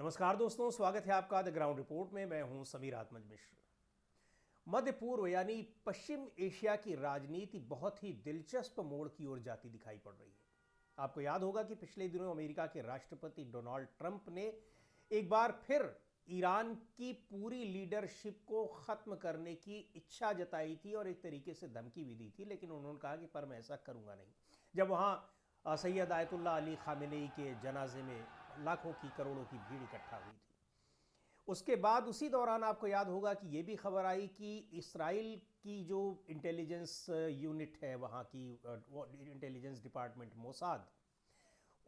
नमस्कार दोस्तों, स्वागत है आपका द ग्राउंड रिपोर्ट में। मैं हूं समीर आत्मज मिश्र। मध्य पूर्व यानी पश्चिम एशिया की राजनीति बहुत ही दिलचस्प मोड़ की ओर जाती दिखाई पड़ रही है। आपको याद होगा कि पिछले दिनों अमेरिका के राष्ट्रपति डोनाल्ड ट्रंप ने एक बार फिर ईरान की पूरी लीडरशिप को खत्म करने की इच्छा जताई थी और एक तरीके से धमकी भी दी थी, लेकिन उन्होंने कहा कि पर मैं ऐसा करूंगा नहीं। जब वहां सैयद आयतुल्लाह अली खामेनेई के जनाजे में लाखों की करोड़ों की भीड़ इकट्ठा हुई थी। उसके बाद उसी दौरान आपको याद होगा कि ये भी खबर आई कि इसराइल की जो इंटेलिजेंस यूनिट है, वहाँ की इंटेलिजेंस डिपार्टमेंट मोसाद,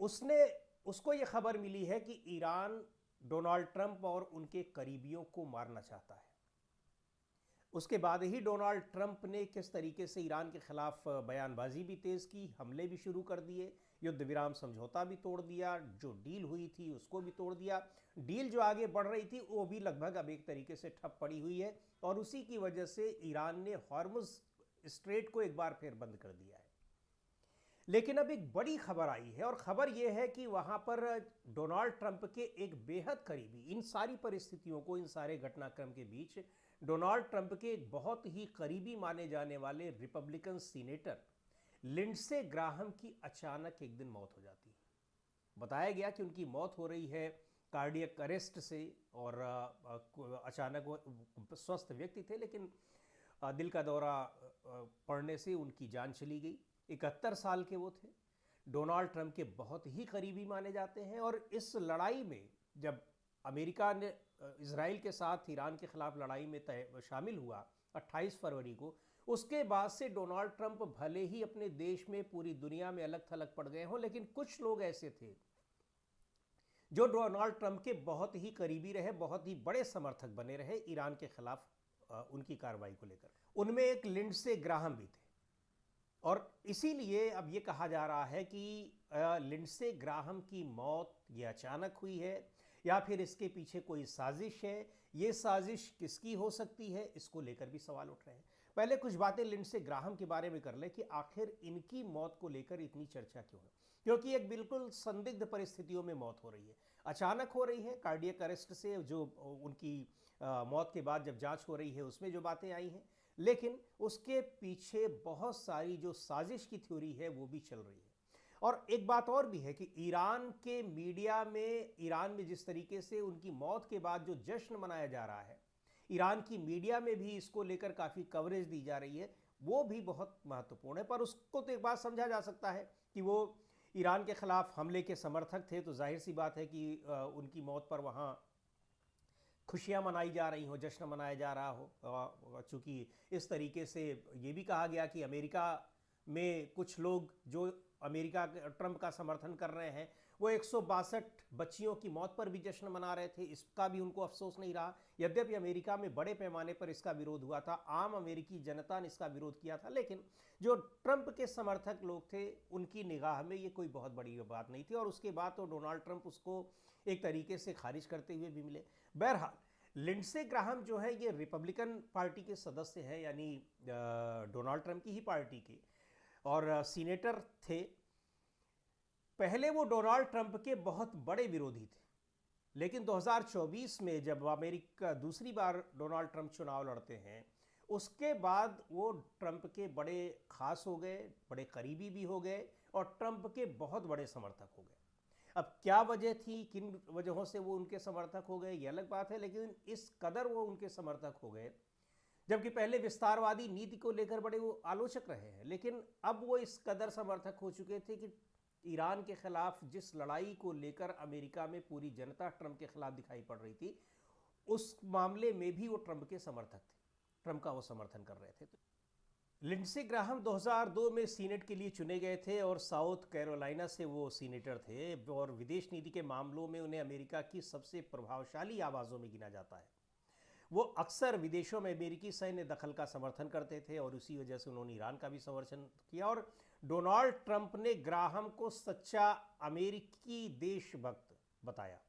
उसने उसको ये खबर मिली है कि ईरान डोनाल्ड ट्रंप और उनके करीबियों को मारना चाहता है। उसके बाद ही डोनाल्ड ट्रंप ने किस तरीके से ईरान के खिलाफ बयानबाजी भी तेज़ की, हमले भी शुरू कर दिए, युद्ध विराम समझौता भी तोड़ दिया, जो डील हुई थी उसको भी तोड़ दिया। डील जो आगे बढ़ रही थी वो भी लगभग अब एक तरीके से ठप पड़ी हुई है और उसी की वजह से ईरान ने हॉर्मुज स्ट्रेट को एक बार फिर बंद कर दिया है। लेकिन अब एक बड़ी खबर आई है और खबर यह है कि वहां पर डोनाल्ड ट्रंप के एक बेहद करीबी, इन सारी परिस्थितियों को, इन सारे घटनाक्रम के बीच डोनाल्ड ट्रंप के एक बहुत ही करीबी माने जाने वाले रिपब्लिकन सीनेटर लिंडसे ग्राहम की अचानक एक दिन मौत हो जाती है। बताया गया कि उनकी मौत हो रही है कार्डियक अरेस्ट से और अचानक वो स्वस्थ व्यक्ति थे, लेकिन दिल का दौरा पड़ने से उनकी जान चली गई। 71 साल के वो थे। डोनाल्ड ट्रंप के बहुत ही करीबी माने जाते हैं और इस लड़ाई में जब अमेरिका ने इजराइल के साथ ईरान के खिलाफ लड़ाई में शामिल हुआ 28 फरवरी को, उसके बाद से डोनाल्ड ट्रंप भले ही अपने देश में, पूरी दुनिया में अलग थलग पड़ गए हों, लेकिन कुछ लोग ऐसे थे जो डोनाल्ड ट्रंप के बहुत ही करीबी रहे, बहुत ही बड़े समर्थक बने रहे ईरान के खिलाफ उनकी कार्रवाई को लेकर। उनमें एक लिंडसे ग्राहम भी थे और इसीलिए अब ये कहा जा रहा है कि लिंडसे ग्राहम की मौत ये अचानक हुई है या फिर इसके पीछे कोई साजिश है। ये साजिश किसकी हो सकती है, इसको लेकर भी सवाल उठ रहे हैं। पहले कुछ बातें लिंडसे ग्राहम के बारे में कर ले कि आखिर इनकी मौत को लेकर इतनी चर्चा क्यों है। क्योंकि एक बिल्कुल संदिग्ध परिस्थितियों में मौत हो रही है, अचानक हो रही है। कार्डियक अरेस्ट से जो उनकी मौत के बाद जब जांच हो रही है उसमें जो बातें आई हैं, लेकिन उसके पीछे बहुत सारी जो साजिश की थ्योरी है वो भी चल रही है। और एक बात और भी है कि ईरान के मीडिया में, ईरान में जिस तरीके से उनकी मौत के बाद जो जश्न मनाया जा रहा है, ईरान की मीडिया में भी इसको लेकर काफ़ी कवरेज दी जा रही है, वो भी बहुत महत्वपूर्ण है। पर उसको तो एक बात समझा जा सकता है कि वो ईरान के खिलाफ हमले के समर्थक थे, तो जाहिर सी बात है कि उनकी मौत पर वहाँ खुशियाँ मनाई जा रही हो, जश्न मनाया जा रहा हो। चूँकि इस तरीके से ये भी कहा गया कि अमेरिका में कुछ लोग जो अमेरिका ट्रंप का समर्थन कर रहे हैं, वो 162 बच्चियों की मौत पर भी जश्न मना रहे थे, इसका भी उनको अफसोस नहीं रहा। यद्यपि अमेरिका में बड़े पैमाने पर इसका विरोध हुआ था, आम अमेरिकी जनता ने इसका विरोध किया था, लेकिन जो ट्रंप के समर्थक लोग थे उनकी निगाह में ये कोई बहुत बड़ी बात नहीं थी और उसके बाद तो डोनाल्ड ट्रंप उसको एक तरीके से खारिज करते हुए भी मिले। बहरहाल लिंडसे ग्राहम जो है ये रिपब्लिकन पार्टी के सदस्य हैं, यानी डोनाल्ड ट्रंप की ही पार्टी के, और सीनेटर थे। पहले वो डोनाल्ड ट्रंप के बहुत बड़े विरोधी थे, लेकिन 2024 में जब अमेरिका दूसरी बार डोनाल्ड ट्रंप चुनाव लड़ते हैं, उसके बाद वो ट्रंप के बड़े खास हो गए, बड़े करीबी भी हो गए और ट्रंप के बहुत बड़े समर्थक हो गए। अब क्या वजह थी, किन वजहों से वो उनके समर्थक हो गए, ये अलग बात है, लेकिन इस कदर वो उनके समर्थक हो गए। जबकि पहले विस्तारवादी नीति को लेकर बड़े वो आलोचक रहे हैं, लेकिन अब वो इस कदर समर्थक हो चुके थे कि ईरान के खिलाफ जिस लड़ाई को लेकर अमेरिका में पूरी जनता ट्रंप के खिलाफ दिखाई पड़ रही थी, उस मामले में भी वो ट्रंप के समर्थक थे, ट्रंप का वो समर्थन कर रहे थे। लिंडसे ग्राहम 2002 में सीनेट के लिए चुने गए थे और साउथ कैरोलिना से वो सीनेटर थे और विदेश नीति के मामलों में उन्हें अमेरिका की सबसे प्रभावशाली आवाज़ों में गिना जाता है। वो अक्सर विदेशों में अमेरिकी सैन्य दखल का समर्थन करते थे और उसी वजह से उन्होंने ईरान का भी समर्थन किया। और डोनाल्ड ट्रंप ने ग्राहम को सच्चा अमेरिकी देशभक्त बताया।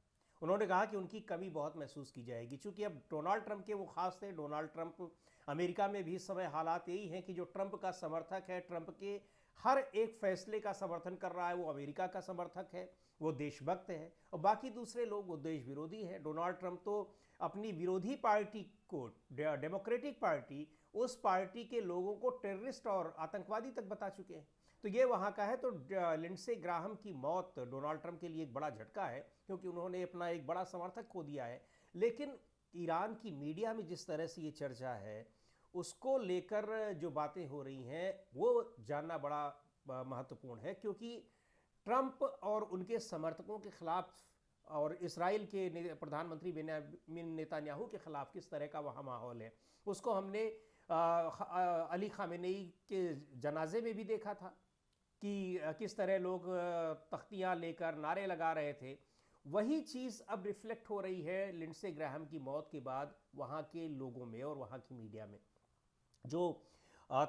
उन्होंने कहा कि उनकी कमी बहुत महसूस की जाएगी। चूंकि अब डोनाल्ड ट्रंप के वो खास थे, डोनाल्ड ट्रंप, अमेरिका में भी इस समय हालात यही हैं कि जो ट्रंप का समर्थक है, ट्रंप के हर एक फैसले का समर्थन कर रहा है, वो अमेरिका का समर्थक है, वो देशभक्त है, और बाकी दूसरे लोग वो देश विरोधी है। डोनाल्ड ट्रंप तो अपनी विरोधी पार्टी को, डेमोक्रेटिक पार्टी, उस पार्टी के लोगों को टेररिस्ट और आतंकवादी तक बता चुके हैं। तो ये वहाँ का है। तो लिंडसे ग्राहम की मौत डोनाल्ड ट्रंप के लिए एक बड़ा झटका है, क्योंकि उन्होंने अपना एक बड़ा समर्थक खो दिया है। लेकिन ईरान की मीडिया में जिस तरह से ये चर्चा है, उसको लेकर जो बातें हो रही हैं वो जानना बड़ा महत्वपूर्ण है, क्योंकि ट्रंप और उनके समर्थकों के खिलाफ और इसराइल के प्रधानमंत्री बेंजामिन नेतन्याहू के खिलाफ किस तरह का वहाँ माहौल है, उसको हमने अली खामेनेई के जनाजे में भी देखा था कि किस तरह लोग तख्तियाँ लेकर नारे लगा रहे थे। वही चीज़ अब रिफ्लेक्ट हो रही है लिंडसे ग्राहम की मौत के बाद वहाँ के लोगों में और वहाँ की मीडिया में। जो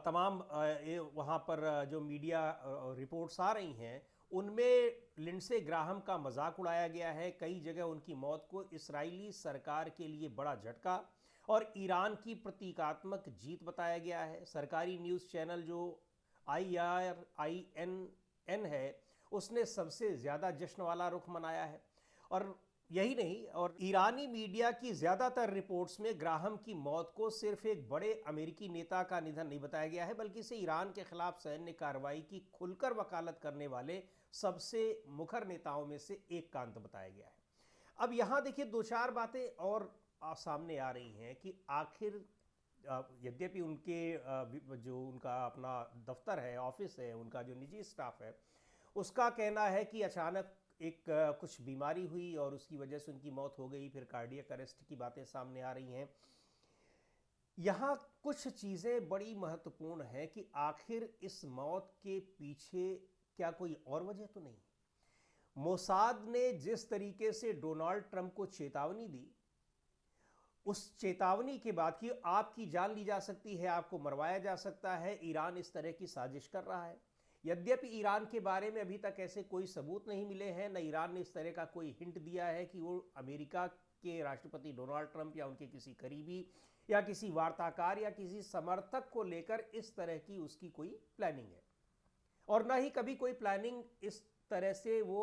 तमाम वहाँ पर जो मीडिया रिपोर्ट्स आ रही हैं, उनमें लिंडसे ग्राहम का मजाक उड़ाया गया है। कई जगह उनकी मौत को इजरायली सरकार के लिए बड़ा झटका और ईरान की प्रतीकात्मक जीत बताया गया है। सरकारी न्यूज़ चैनल जो IRIN है, उसने सबसे ज़्यादा जश्न वाला रुख मनाया है। और यही नहीं, और ईरानी मीडिया की ज़्यादातर रिपोर्ट्स में ग्राहम की मौत को सिर्फ एक बड़े अमेरिकी नेता का निधन नहीं बताया गया है, बल्कि इसे ईरान के खिलाफ सैन्य कार्रवाई की खुलकर वकालत करने वाले सबसे मुखर नेताओं में से एक का अंत बताया गया है। अब यहाँ देखिए, दो चार बातें और सामने आ रही हैं कि आखिर यद्यपि उनके जो उनका अपना दफ्तर है, ऑफिस है, उनका जो निजी स्टाफ है, उसका कहना है कि अचानक एक कुछ बीमारी हुई और उसकी वजह से उनकी मौत हो गई। फिर कार्डियक अरेस्ट की बातें सामने आ रही हैं। यहाँ कुछ चीज़ें बड़ी महत्वपूर्ण हैं कि आखिर इस मौत के पीछे क्या कोई और वजह तो नहीं। मोसाद ने जिस तरीके से डोनाल्ड ट्रंप को चेतावनी दी, उस चेतावनी के बाद कि आपकी जान ली जा सकती है, आपको मरवाया जा सकता है, ईरान इस तरह की साजिश कर रहा है। यद्यपि ईरान के बारे में अभी तक ऐसे कोई सबूत नहीं मिले हैं, न ईरान ने इस तरह का कोई हिंट दिया है कि वो अमेरिका के राष्ट्रपति डोनाल्ड ट्रंप या उनके किसी करीबी या किसी वार्ताकार या किसी समर्थक को लेकर इस तरह की उसकी कोई प्लानिंग है। और ना ही कभी कोई प्लानिंग इस तरह से वो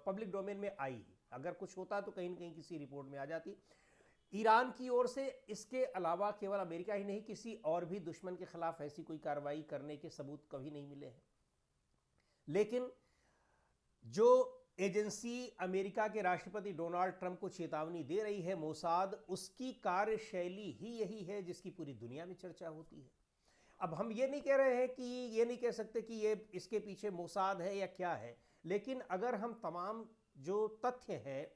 पब्लिक डोमेन में आई। अगर कुछ होता तो कहीं ना कहीं किसी रिपोर्ट में आ जाती। ईरान की ओर से इसके अलावा केवल अमेरिका ही नहीं, किसी और भी दुश्मन के खिलाफ ऐसी कोई कार्रवाई करने के सबूत कभी नहीं मिले हैं। लेकिन जो एजेंसी अमेरिका के राष्ट्रपति डोनाल्ड ट्रंप को चेतावनी दे रही है, मोसाद, उसकी कार्यशैली ही यही है जिसकी पूरी दुनिया में चर्चा होती है। अब हम ये नहीं कह रहे हैं कि ये नहीं कह सकते कि ये इसके पीछे मोसाद है या क्या है, लेकिन अगर हम तमाम जो तथ्य हैं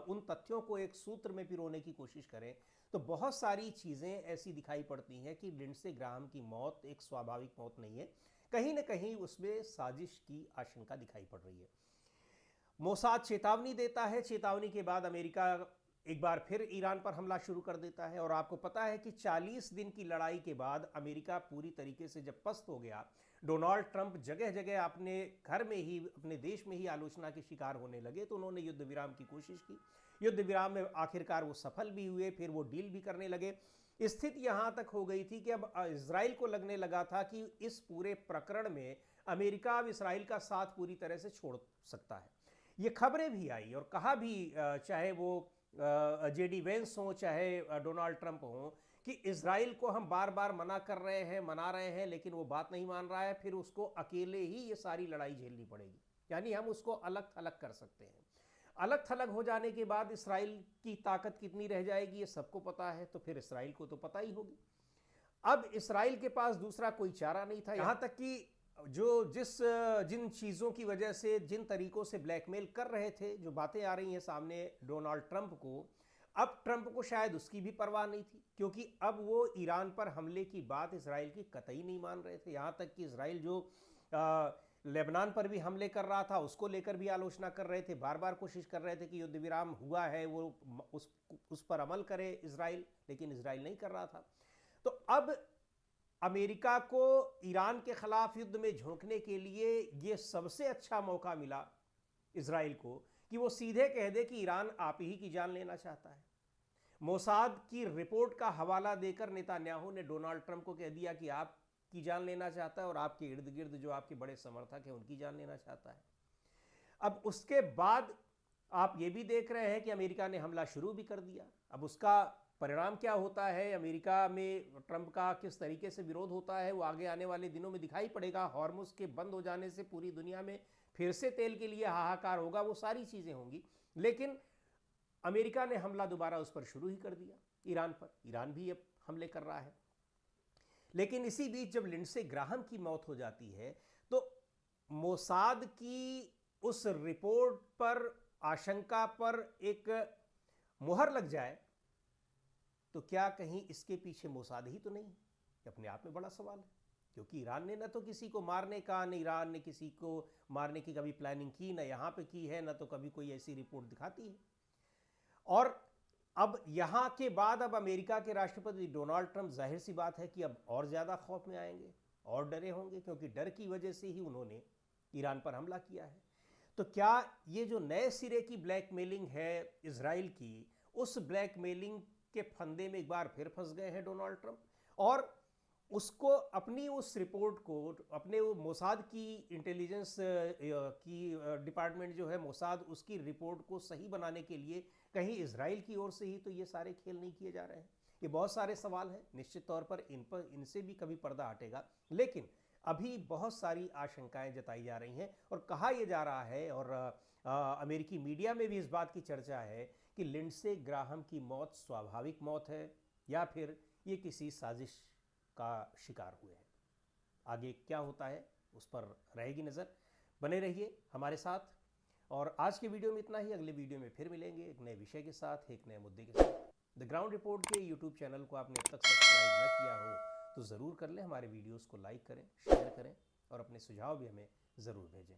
उन तथ्यों को एक सूत्र में पिरोने की कोशिश करें, तो बहुत सारी चीज़ें ऐसी दिखाई पड़ती हैं कि लिंडसे ग्राहम की मौत एक स्वाभाविक मौत नहीं है, कहीं ना कहीं उसमें साजिश की आशंका दिखाई पड़ रही है। मोसाद चेतावनी देता है, चेतावनी के बाद अमेरिका एक बार फिर ईरान पर हमला शुरू कर देता है। और आपको पता है कि 40 दिन की लड़ाई के बाद अमेरिका पूरी तरीके से जब पस्त हो गया, डोनाल्ड ट्रंप जगह जगह अपने घर में ही, अपने देश में ही आलोचना के शिकार होने लगे, तो उन्होंने युद्ध विराम की कोशिश की। युद्ध विराम में आखिरकार वो सफल भी हुए, फिर वो डील भी करने लगे। स्थिति यहाँ तक हो गई थी कि अब इजराइल को लगने लगा था कि इस पूरे प्रकरण में अमेरिका अब इजराइल का साथ पूरी तरह से छोड़ सकता है। ये खबरें भी आई और कहा भी, चाहे वो JD वेंस हो, चाहे डोनाल्ड ट्रंप हो, कि इजराइल को हम बार बार मना रहे हैं, लेकिन वो बात नहीं मान रहा है, फिर उसको अकेले ही ये सारी लड़ाई झेलनी पड़ेगी। यानी हम उसको अलग थलग कर सकते हैं। अलग थलग हो जाने के बाद इजराइल की ताकत कितनी रह जाएगी ये सबको पता है, तो फिर इजराइल को तो पता ही होगी। अब इजराइल के पास दूसरा कोई चारा नहीं था। यहाँ तक कि जिन चीज़ों की वजह से, जिन तरीकों से ब्लैकमेल कर रहे थे, जो बातें आ रही हैं सामने डोनाल्ड ट्रंप को, अब ट्रंप को शायद उसकी भी परवाह नहीं थी, क्योंकि अब वो ईरान पर हमले की बात इजराइल की कतई नहीं मान रहे थे। यहाँ तक कि इजराइल जो लेबनान पर भी हमले कर रहा था, उसको लेकर भी आलोचना कर रहे थे, बार बार कोशिश कर रहे थे कि युद्ध विराम हुआ है वो उस पर अमल करे इजराइल, लेकिन इजराइल नहीं कर रहा था। तो अब अमेरिका को ईरान के खिलाफ युद्ध में झोंकने के लिए ये सबसे अच्छा मौका मिला इजराइल को कि वो सीधे कह दे कि ईरान आप ही की जान लेना चाहता है। मोसाद की रिपोर्ट का हवाला देकर नेतन्याहू ने डोनाल्ड ट्रंप को कह दिया कि आप की जान लेना चाहता है और आपके इर्द गिर्द जो आपके बड़े समर्थक हैं उनकी जान लेना चाहता है। अब उसके बाद आप ये भी देख रहे हैं कि अमेरिका ने हमला शुरू भी कर दिया। अब उसका परिणाम क्या होता है, अमेरिका में ट्रंप का किस तरीके से विरोध होता है, वो आगे आने वाले दिनों में दिखाई पड़ेगा। हॉर्मुज के बंद हो जाने से पूरी दुनिया में फिर से तेल के लिए हाहाकार होगा, वो सारी चीज़ें होंगी। लेकिन अमेरिका ने हमला दोबारा उस पर शुरू ही कर दिया, ईरान पर। ईरान भी अब हमले कर रहा है। लेकिन इसी बीच जब लिंडसे ग्राहम की मौत हो जाती है तो मोसाद की उस रिपोर्ट पर, आशंका पर एक मुहर लग जाए तो क्या कहीं इसके पीछे मोसाद ही तो नहीं है? अपने आप में बड़ा सवाल है, क्योंकि ईरान ने न तो किसी को मारने का, न ईरान ने किसी को मारने की कभी प्लानिंग की, न यहां पे की है, न तो कभी कोई ऐसी रिपोर्ट दिखाती है। और अब यहां के बाद अब अमेरिका के राष्ट्रपति डोनाल्ड ट्रंप, जाहिर सी बात है कि अब और ज्यादा खौफ में आएंगे और डरे होंगे, क्योंकि डर की वजह से ही उन्होंने ईरान पर हमला किया है। तो क्या ये जो नए सिरे की ब्लैकमेलिंग है इजराइल की, उस ब्लैकमेलिंग के फंदे में एक बार फिर फंस गए हैं डोनाल्ड ट्रंप? और उसको अपनी उस रिपोर्ट को, अपने वो मोसाद की इंटेलिजेंस की डिपार्टमेंट जो है मोसाद, उसकी रिपोर्ट को सही बनाने के लिए कहीं इजराइल की ओर से ही तो ये सारे खेल नहीं किए जा रहे हैं? ये बहुत सारे सवाल हैं। निश्चित तौर पर इनसे भी कभी पर्दा हटेगा, लेकिन अभी बहुत सारी आशंकाएं जताई जा रही हैं और कहा यह जा रहा है, और अमेरिकी मीडिया में भी इस बात की चर्चा है कि लिंडसे ग्राहम की मौत स्वाभाविक मौत है या फिर ये किसी साजिश का शिकार हुए हैं। आगे क्या होता है उस पर रहेगी नज़र। बने रहिए हमारे साथ। और आज के वीडियो में इतना ही। अगले वीडियो में फिर मिलेंगे एक नए विषय के साथ, एक नए मुद्दे के साथ। द ग्राउंड रिपोर्ट के यूट्यूब चैनल को आपने अब तक सब्सक्राइब न किया हो तो ज़रूर कर लें। हमारे वीडियोस को लाइक करें, शेयर करें और अपने सुझाव भी हमें ज़रूर भेजें।